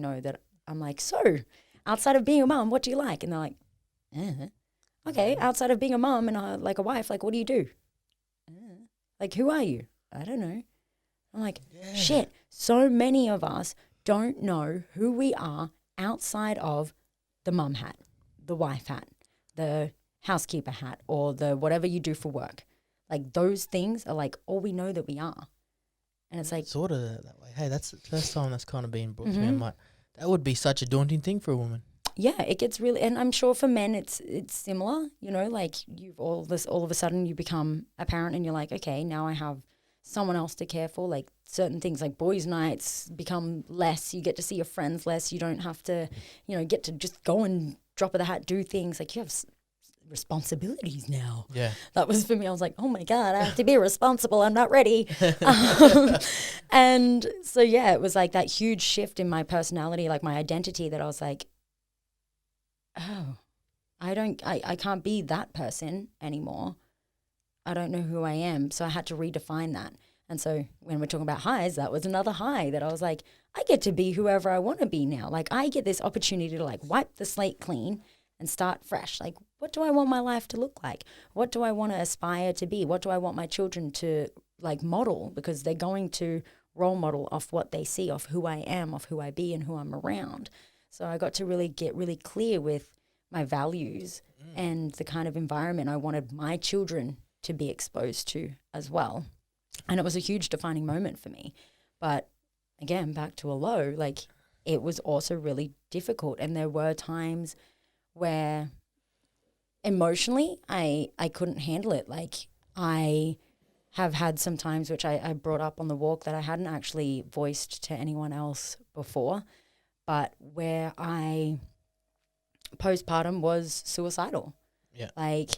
know that I'm like, so outside of being a mom, what do you like? And they're like, okay, outside of being a mom and like a wife, like, what do you do? Like, who are you? I don't know. I'm like, shit, so many of us don't know who we are outside of the mum hat, the wife hat, the housekeeper hat, or the whatever you do for work. Like, those things are like all we know that we are. And it's like, sort of that way. Hey, that's the first time that's kind of been brought to me. I'm like, that would be such a daunting thing for a woman. yeah, it gets really, and I'm sure for men it's similar, you know, like you've all of a sudden you become a parent and you're like, okay, now I have someone else to care for. Like certain things like boys' nights become less, you get to see your friends less, you don't have to, you know, get to just go and drop of the hat, do things. Like you have responsibilities now. Yeah. That was for me. I was like, oh my God, I have to be responsible. I'm not ready. And so, yeah, it was like that huge shift in my personality, like my identity, that I was like, oh, I can't be that person anymore. I don't know who I am. So I had to redefine that. And so when we're talking about highs, that was another high that I was like, I get to be whoever I want to be now. Like I get this opportunity to like wipe the slate clean and start fresh. Like, what do I want my life to look like? What do I want to aspire to be? What do I want my children to like model? Because they're going to role model off what they see, off who I am, off who I be and who I'm around. So I got to really get really clear with my values and the kind of environment I wanted my children to be exposed to as well. And it was a huge defining moment for me. But again, back to a low, like it was also really difficult. And there were times where emotionally I couldn't handle it. Like I have had some times which I brought up on the walk that I hadn't actually voiced to anyone else before, but where I postpartum was suicidal. Yeah. Like